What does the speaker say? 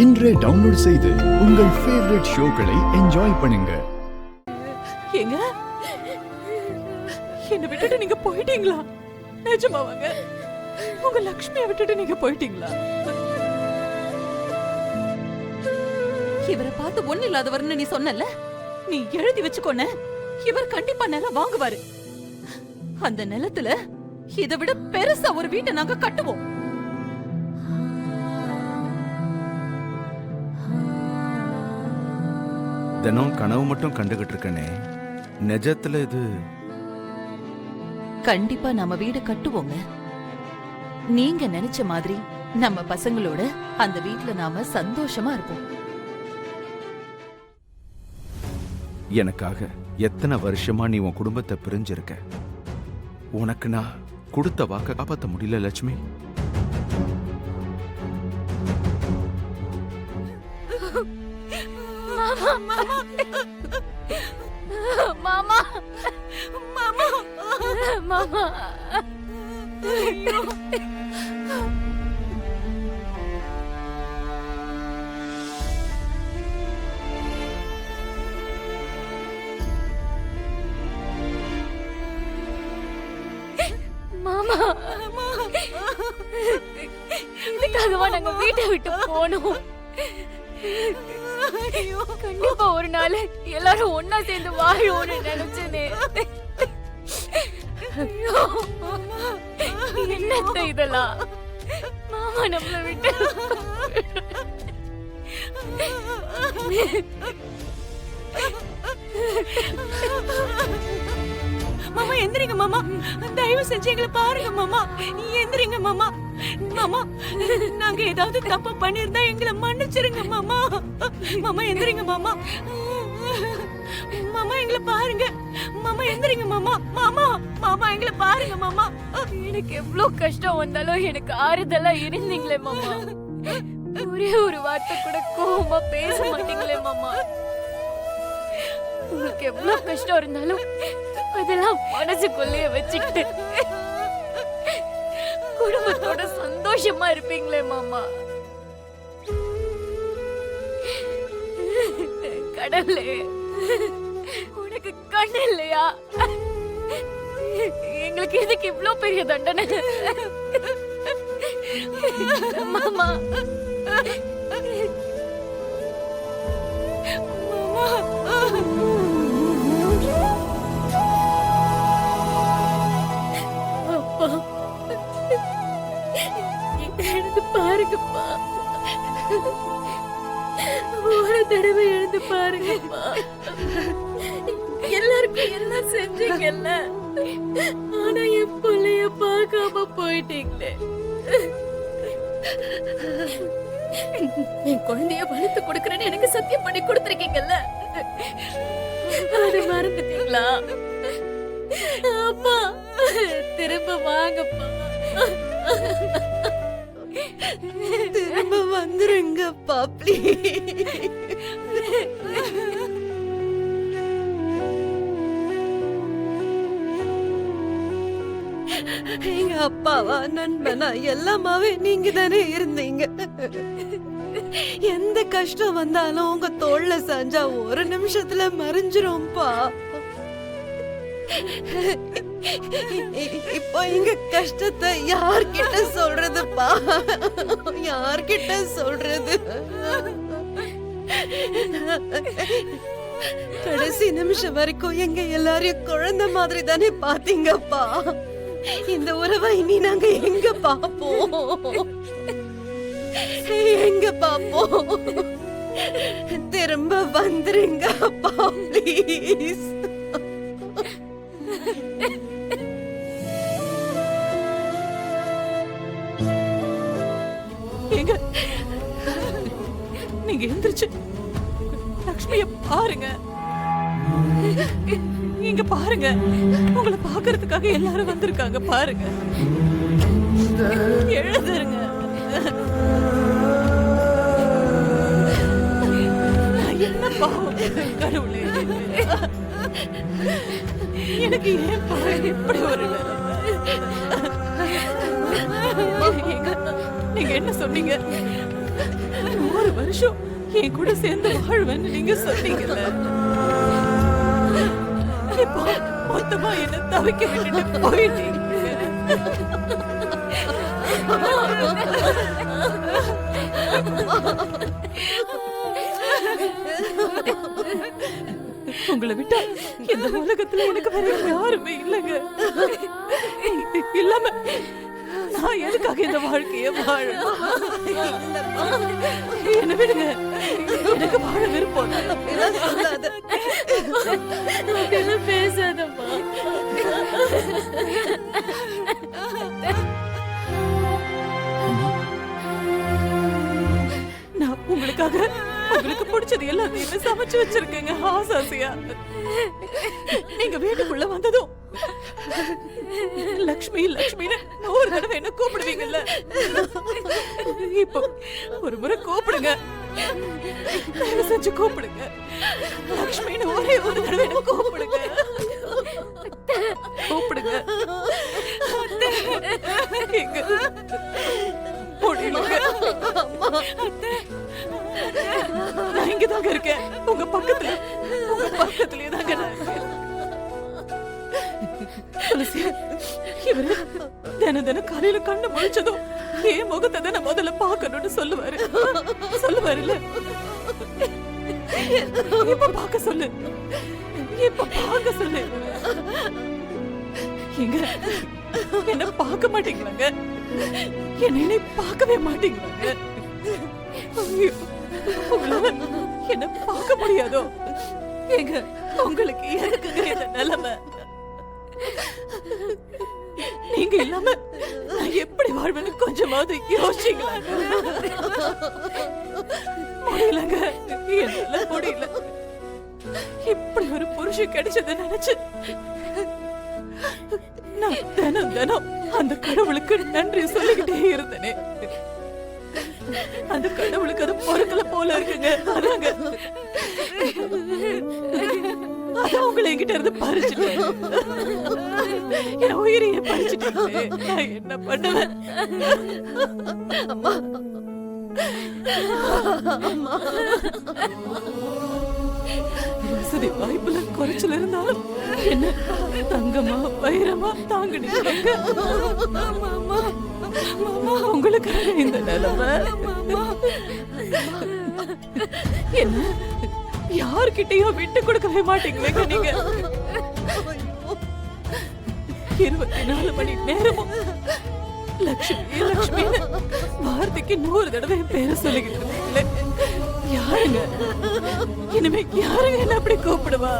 இன்றே டவுன்லோட் செய்து உங்கள் ஃபேவரட் ஷோக்களை என்ஜாய் பண்ணுங்க. ஏங்க, என்ன விட்டுட்டு நீங்க போயிட்டீங்களா? நிஜமாவாங்க? உங்க லக்ஷ்மியை விட்டுட்டு நீங்க போயிட்டீங்களா? இவரை பார்த்து ஒண்ணு இல்லாதவர்னு நீ சொன்னல, நீ எழுதி வச்சுக்கோன. இவர் கண்டிப்பா நிலம் வாங்குவாரு. அந்த நிலத்துல இதை விட பெருசா ஒரு வீட்டை நாங்க கட்டுவோம். தினம் கனவு மட்டும் கண்டுகிட்டு இருக்கனே, நிஜத்துல இது கண்டிப்பா நம்ம வீடு கட்டுவோங்க. நீங்க நினைச்ச மாதிரி நம்ம பசங்களோட அந்த வீட்ல நாம சந்தோஷமா இருப்போம். எனக்காக எத்தனை வருஷமா நீ உன் குடும்பத்தை பிரிஞ்சிருக்க. உனக்கு நான் கொடுத்த வாக்க காப்பாத்த முடியல லட்சுமி. மாமா மாமா மாமா மாமா இதுக்காகவா நாங்க வீட்டை விட்டு போனோம்? கண்டிப்பா ஒரு நாள் எல்லாரும் ஒன்னா சேர்ந்து வாழுவோம்னு நினைச்சேனே. என்னத்த இதெல்லாம்? மாமா நம்மள விட்டு மாமா எந்திரிங்க மாமா, தயவு செஞ்சு எங்களை பாருங்க மாமா, எந்திரிங்க மாமா. மாமா, நாங்க ஏதாவது தப்பு பண்ணிருந்தா எங்களை மன்னிச்சிருங்க மாமா. மாமா எந்திரிங்க மாமா. மாமா எங்களை பாருங்க மாமா, எந்திரிங்க மாமா. மாமா மாமா எங்களை பாருங்க மாமா. எனக்கு எவ்வளவு கஷ்டம் வந்தாலும் எனக்கு ஆறுதலா இருந்தீங்களே மாமா. ஒரே ஒரு வார்த்தை கூட கோவமா பேச மாட்டீங்களே மாமா. உங்களுக்கு எவ்வளவு கஷ்டம் இருந்தாலும் அதெல்லாம் மனசுக்குள்ளேயே வச்சுக்கிட்டு குடும்பத்தோட சந்தோஷமா இருப்பீங்களே மாமா. கடவுளே, உனக்கு கண்ணு இல்லையா? எங்களுக்கு எதுக்கு இவ்வளவு பெரிய தண்டனை மாமா? அப்பா, எழுந்து பாருங்கப்பா, ஒரு தடவை எழுந்து பாருங்கப்பா. எல்லாருக்கும் எல்லாம் செஞ்சீங்கல்ல, ஆனா என் பிள்ளைய பார்க்காம போயிட்டீங்களே. என் குழந்தைய வளர்த்து கொடுக்கறேன்னு எனக்கு சத்தியம் பண்ணி கொடுத்துருக்கீங்கல்ல, அதை மறந்துட்டீங்களா? அப்பா திரும்ப வாங்கப்பா, திரும்ப வந்துருங்கப்பா ப்ளீஸ். எங்க அப்பாவா நண்பனா எல்லாமாவே நீங்க தானே இருந்தீங்க. எந்த கஷ்டம் வந்தாலும் உங்க தோள்ல சாஞ்சா ஒரு நிமிஷத்துல மறைஞ்சிரும்பா. இப்போ எங்க கஷ்டத்தை யார்கிட்ட சொல்றதுப்பா? யார்கிட்ட சொல்றது? கடைசி நிமிஷம் வரைக்கும் எங்க எல்லாரையும் குழந்தை மாதிரி தானே பாத்தீங்கப்பா. இந்த உறவை இனி நாங்க எங்க பாப்போம்? எங்க பாப்போம்? திரும்ப வந்துருங்க அப்பா ப்ளீஸ். எங்க நீங்க எந்திரிச்சு லக்ஷ்மிய பாருங்க. இங்க பாருங்க, உங்களை பாக்குறதுக்காக எல்லாரும் வந்திருக்காங்க பாருங்க. எழுதுருங்க. என்ன பாவம் கடவுளே, எனக்கு ஏன் பாரு இப்படி ஒரு நீங்க என்ன சொன்னீங்க? 100 வருஷம் வருஷம் என் கூட சேர்ந்து வாழ்வேன்னு நீங்க சொன்னீங்கல்ல. இப்போ மொத்தமா என்ன தவிக்க விட்டுட்டு போயிட்டீங்க. உங்களை விட்டா இந்த உலகத்துல எனக்கு வேற யாருமே இல்லைங்க. இல்லாம நான் எதுக்காக இந்த வாழ்க்கைய வாழணும்? என்ன விடுங்க, எனக்கு வாழ விருப்பம். பேசாதம்மா. நான் உங்களுக்கு பிடிச்சது எல்லாத்தையுமே சமைச்சு வச்சிருக்கேங்க ஆசாசியா. நீங்க வீட்டுக்குள்ள வந்ததும் லக்ஷ்மி லக்ஷ்மின்னு 100 தடவை என்ன கூப்பிடுவீங்கல்ல, இப்போ ஒரு முறை கூப்பிடுங்க, தயவு செஞ்சு கூப்பிடுங்க. லக்ஷ்மின்னு ஒரே ஒரு தடவை என்ன கூப்பிடுங்க, கூப்பிடுங்க. எங்க முடியலங்க. நான் இங்கதாங்க இருக்கேன், உங்க பக்கத்துலயே தாங்க நான் இருக்கேன். துளசி, இவரு தினம் காலையில கண்ணு முழிச்சதும் என் முகத்தை தானே முதல்ல பார்க்கணும்னு சொல்லுவாருல்ல. இப்ப பார்க்க சொல்லு. எங்க என்ன பார்க்க மாட்டீங்களாங்க? என்னை பார்க்கவே மாட்டீங்களாங்க? ஐயோ, உங்களால என்ன பார்க்க முடியாதோ? எங்க உங்களுக்கு எதுக்குங்க இந்த நிலைமை? நீங்க இல்லாம நான் எப்படி வாழ்வேன்னு கொஞ்சமாவது யோசிச்சீங்களா? முடியலங்க, என்னால முடியல. இப்படி ஒரு புருஷன் கிடைச்சதை நினைச்சு நான் தினம் அந்த கடவுளுக்கு நன்றி சொல்லிக்கிட்டே இருந்தேனே. அந்த கடவுளுக்கு அது பொறுக்கல போல இருக்குங்க. அதாங்க அதான் உங்களை என்கிட்ட இருந்து பறிச்சுட்டு என் உயிரையே பறிச்சுட்டு நான் என்ன பண்ணுவேன்? வசதி வாய்ப்புல குறைச்சல் இருந்தாலும் என்ன தங்கமா வைரமா தாங்கினீங்க. உங்களுக்காக இந்த நிலைமை. என்ன யார்கிட்டயும் விட்டு கொடுக்கவே மாட்டீங்களேங்க நீங்க. 24 மணி நேரமும் லக்ஷ்மி லக்ஷ்மின்னு வார்த்தைக்கு 100 தடவை பேரை சொல்லிக்கிட்டு இருக்கீங்களே. யாருங்க இனிமே யாருங்க என்ன அப்படி கூப்பிடுவா?